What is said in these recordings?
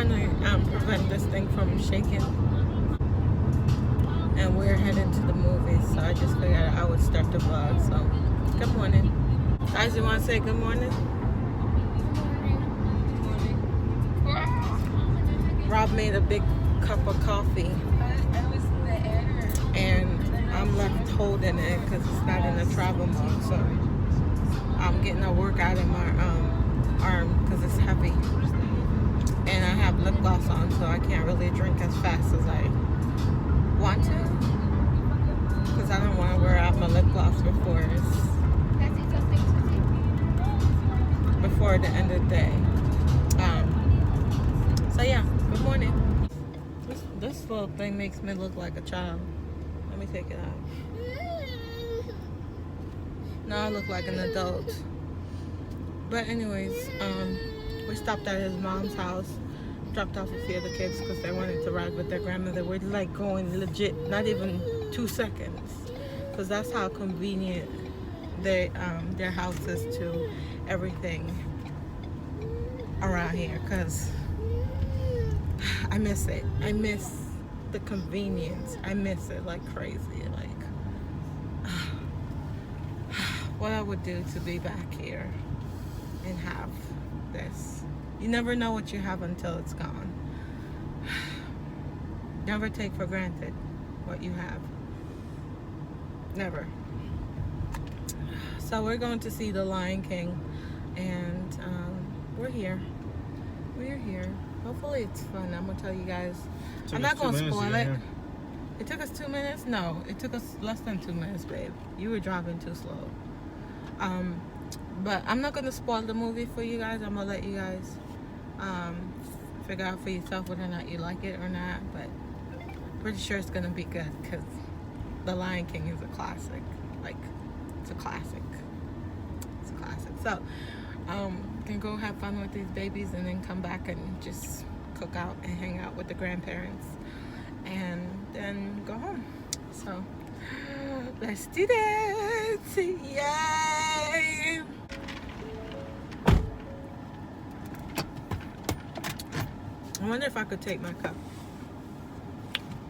trying to prevent this thing from shaking. And we're heading to the movies, so I just figured I would start the vlog. So, good morning. Guys, you want to say good morning? Rob made a big cup of coffee. And I'm left holding it because it's not in a travel mode. So, I'm getting a workout in my arm because it's heavy. And I have lip gloss on, so I can't really drink as fast as I want to. Because I don't want to wear out my lip gloss before the end of the day. So yeah, good morning. This little thing makes me look like a child. Let me take it out. Now I look like an adult. But anyways, we stopped at his mom's house, dropped off a few of the kids because they wanted to ride with their grandmother. We're like going legit, not even 2 seconds, because that's how convenient their house is to everything around here. Because I miss it. I miss the convenience. I miss it like crazy. Like what I would do to be back here and have this. You never know what you have until it's gone. Never take for granted what you have. Never. So we're going to see The Lion King, and we're here. We're here. Hopefully it's fun. I'm gonna tell you guys. I'm not gonna spoil it. It took us 2 minutes? No, it took us less than 2 minutes, babe. You were driving too slow. But I'm not gonna spoil the movie for you guys. I'm gonna let you guys figure out for yourself whether or not you like it or not. But pretty sure it's gonna be good because The Lion King is a classic. Like, it's a classic. It's a classic. So, can go have fun with these babies and then come back and just cook out and hang out with the grandparents and then go home. So, let's do this. Yay! I wonder if I could take my cup.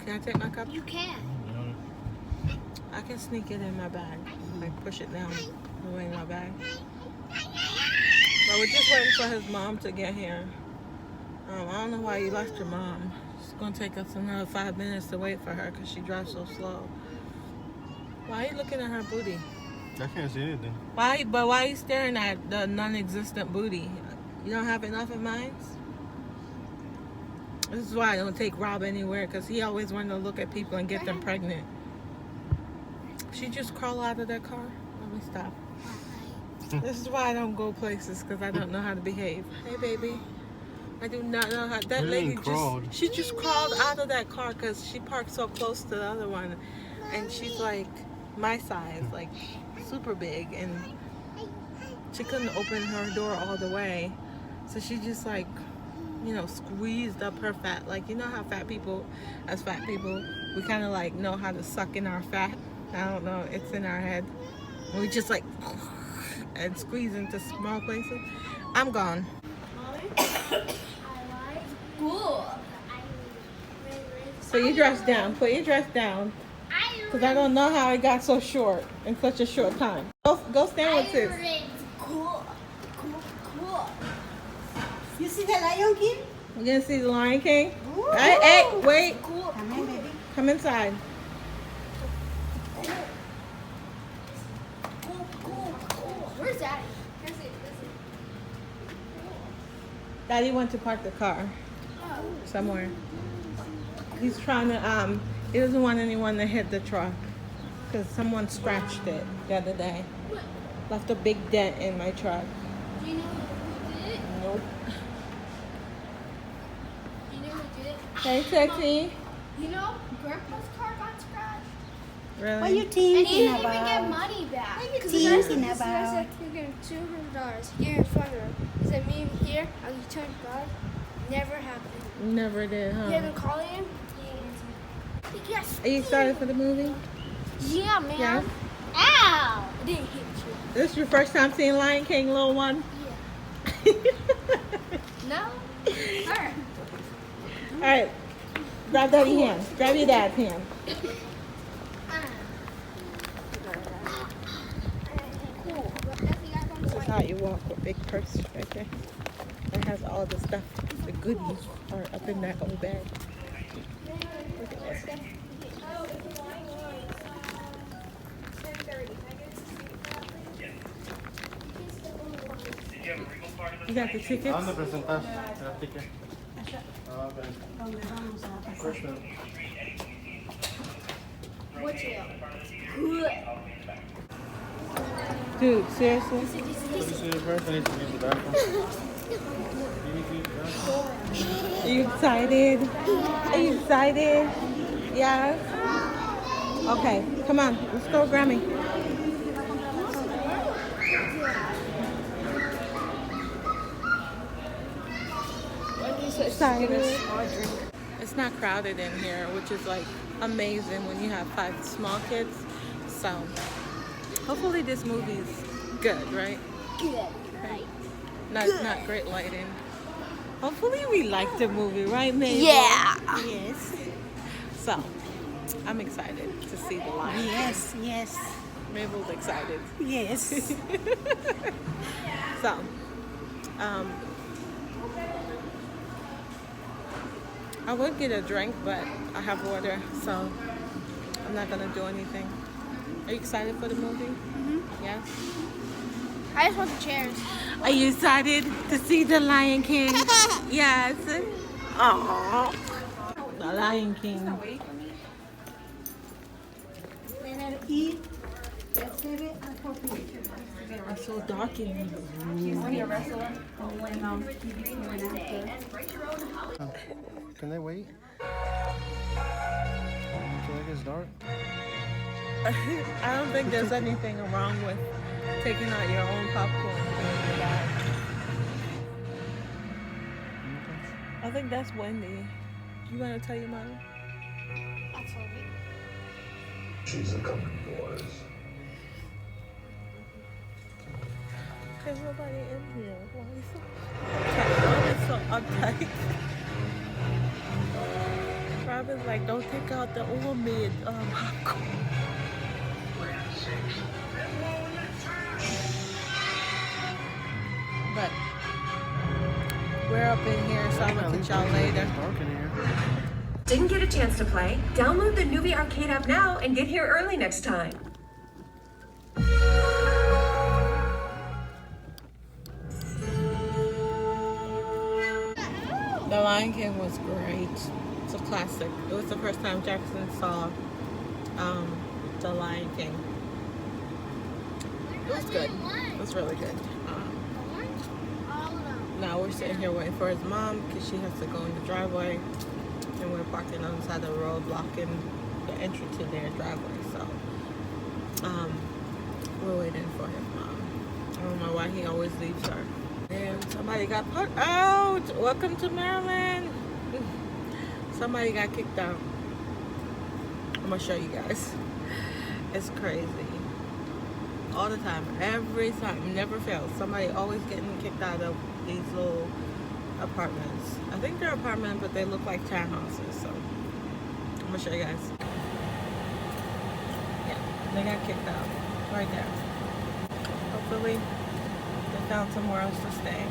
Can I take my cup? You can. I can sneak it in my bag. Like push it down away in my bag. But we're just waiting for his mom to get here. I don't know why you left your mom. It's gonna take us another 5 minutes to wait for her because she drives so slow. Why are you looking at her booty? I can't see anything. Why are you staring at the non-existent booty? You don't have enough of mine? This is why I don't take Rob anywhere, because he always wanted to look at people and get them pregnant. She just crawl out of that car? Let me stop. This is why I don't go places, because I don't know how to behave. Hey, baby. I do not know how. That lady she just crawled out of that car because she parked so close to the other one. And she's like my size, like super big. And she couldn't open her door all the way. So she just like, you know, squeezed up her fat. Like, you know how as fat people, we kind of like know how to suck in our fat. I don't know, it's in our head. And we just like, and squeeze into small places. I'm gone. So you dress down. Put your dress down. Because I don't know how it got so short in such a short time. Go stand with sis. Cool. You see the Lion King? We're going to see the Lion King. Ooh. Hey, wait. Cool. Come in, baby. Come inside. Cool. Where's Daddy? Daddy went to park the car somewhere. He's trying to, he doesn't want anyone to hit the truck because someone scratched it the other day. Left a big dent in my truck. Do you know who did it? Nope. You know who did it? Hey, Sexy. You know, Grandpa's car got scratched. Really? What are you And he thinking didn't even get about? money back. Thinking This guy about? said he gave him $200 here in front of him. He said, meet him here, I'll give you $200. Never happened. Never did, huh? You haven't called him? He answered. Yes. Are you excited for the movie? Yeah, man. Yeah. Ow! I didn't hit you. This is your first time seeing Lion King, little one? Yeah. No? Alright. All right. Grab daddy's hand. Grab your dad's hand. This is how you walk with big purse right there. It has all the stuff. The goodies are up in that old bag. Look at this. You got the tickets? ¿Dónde presentas el ticket? Okay. First one. Dude, seriously? What do you see first? I need to use the bathroom. You need to use the bathroom? Are you excited? Are you excited? Yes? Okay, come on. Let's go, Grammy. Excited. It's not crowded in here, which is like amazing when you have 5 small kids. So hopefully this movie's good, right? Good. Right. Not great lighting. Hopefully we like the movie, right, Mabel? Yeah. Yes. So I'm excited to see the line. Yes, yes, Mabel's excited. yes. So, I would get a drink, but I have water, so I'm not gonna do anything. Are you excited for the movie? Mm-hmm. Yes. I just want the chairs. Are you excited to see the Lion King? Yes. Aww. The Lion King. It's so dark in here. Can they wait? Until it gets dark? I don't think there's anything wrong with taking out your own popcorn. I think that's Wendy. You want to tell your mom? That's all right. She's a coming, boys. There's nobody in here. Why is so uptight? Robin's like, don't take out the old-made popcorn. But we're up in here, so I'll look at y'all later. It's dark in here. Didn't get a chance to play? Download the Nuvie Arcade app now and get here early next time. The Lion King was great. It's a classic. It was the first time Jackson saw The Lion King. It was good. It was really good. Now we're sitting here waiting for his mom because she has to go in the driveway, and we're parking on the side of the road blocking the entry to their driveway. So we're waiting for his mom. I don't know why he always leaves her. And somebody got put out. Welcome to Maryland. Somebody got kicked out. I'm gonna show you guys. It's crazy. All the time, every time, never fails. Somebody always getting kicked out of these little apartments. I think they're apartments, but they look like townhouses. So I'm gonna show you guys. Yeah, they got kicked out right there. Hopefully they found somewhere else to stay.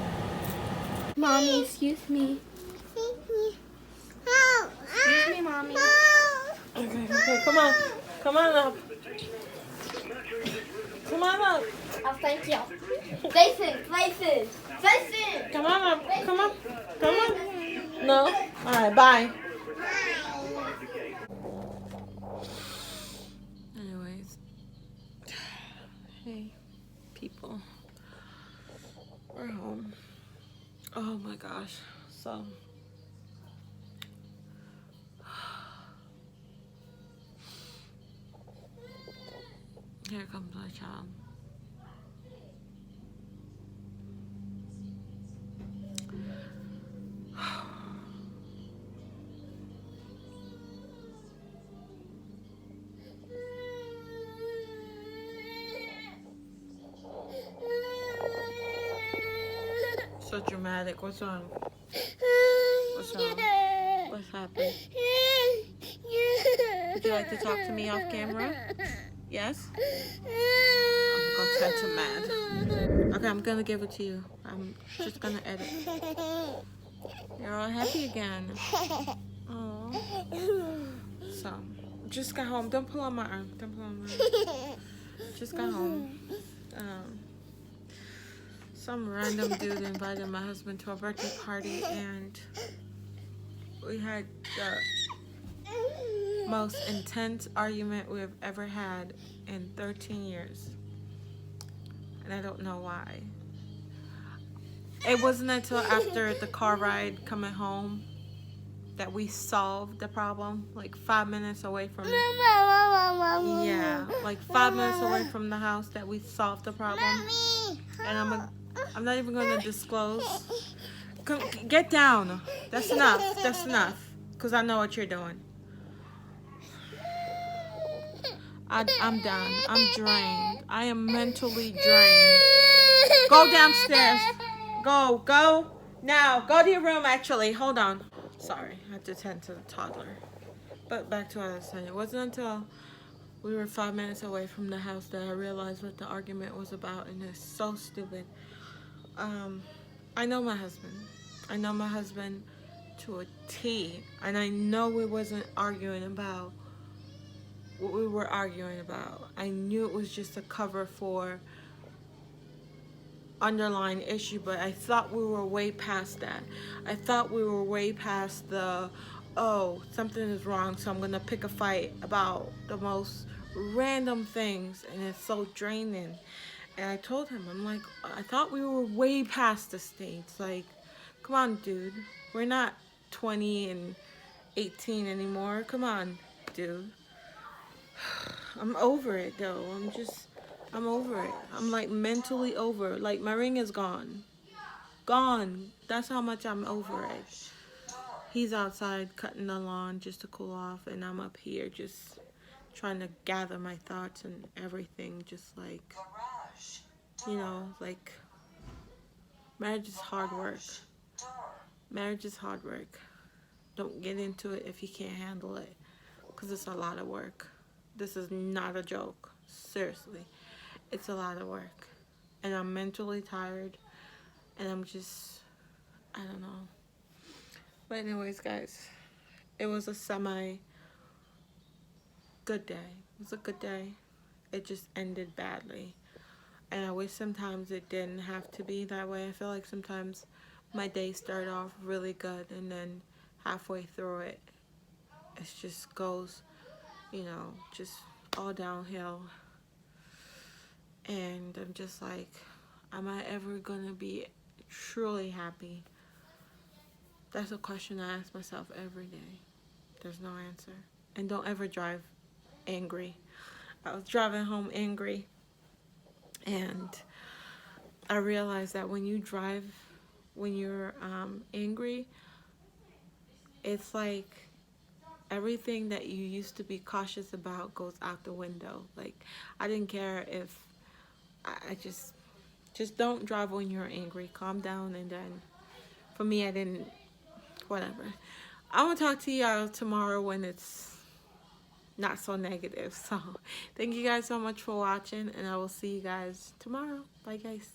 Mommy, excuse me. Excuse me, Mommy. Okay, come on. Come on up. Come on up. Oh, thank you. Jason. Come on up. Come on. Come on. No? Alright, bye. Anyways. Hey, people. We're home. Oh my gosh. So. Here comes my child. So dramatic. What's wrong? What's wrong? What's happened? Would you like to talk to me off camera? Yes? I'm gonna turn to mad. Okay, I'm gonna give it to you. I'm just gonna edit. You're all happy again. Oh. So, just got home. Don't pull on my arm. Don't pull on my arm. Just got home. Some random dude invited my husband to a birthday party, and we had the most intense argument we've ever had in 13 years. And I don't know why. It wasn't until after the car ride coming home that we solved the problem, like 5 minutes away from like 5 minutes away from the house that we solved the problem. And I'm not even going to disclose. Come, get down. That's enough. That's enough. Because I know what you're doing. I'm done. I'm drained. I am mentally drained. Go downstairs. Go. Now. Go to your room, actually. Hold on. Sorry. I had to tend to the toddler. But back to what I was saying. It wasn't until we were 5 minutes away from the house that I realized what the argument was about. And it's so stupid. I know my husband. I know my husband to a T. And I know we wasn't arguing about what we were arguing about. I knew it was just a cover for underlying issue, but I thought we were way past that. I thought we were way past the, oh, something is wrong, so I'm gonna pick a fight about the most random things, and it's so draining. And I told him, I'm like, I thought we were way past the stage. Like, come on, dude. We're not 20 and 18 anymore. Come on, dude. I'm over it, though. I'm over it. I'm, like, mentally over. Like, my ring is gone. Gone. That's how much I'm over it. He's outside cutting the lawn just to cool off, and I'm up here just trying to gather my thoughts and everything. Just, like, you know, like, marriage is hard work. Marriage is hard work. Don't get into it if you can't handle it, because it's a lot of work. This is not a joke. Seriously. It's a lot of work. And I'm mentally tired. And I'm just, I don't know. But anyways, guys, it was a semi-good day. It was a good day. It just ended badly. And I wish sometimes it didn't have to be that way. I feel like sometimes my day started off really good, and then halfway through it, it just goes, you know, just all downhill. And I'm just like, am I ever gonna be truly happy? That's a question I ask myself every day. There's no answer. And don't ever drive angry. I was driving home angry, and I realized that when you drive, when you're angry, it's like everything that you used to be cautious about goes out the window. Like, I didn't care if I just don't drive when you're angry. Calm down. And then for me, I didn't, whatever. I'm gonna talk to y'all tomorrow when it's not so negative. So thank you guys so much for watching, and I will see you guys tomorrow. Bye, guys.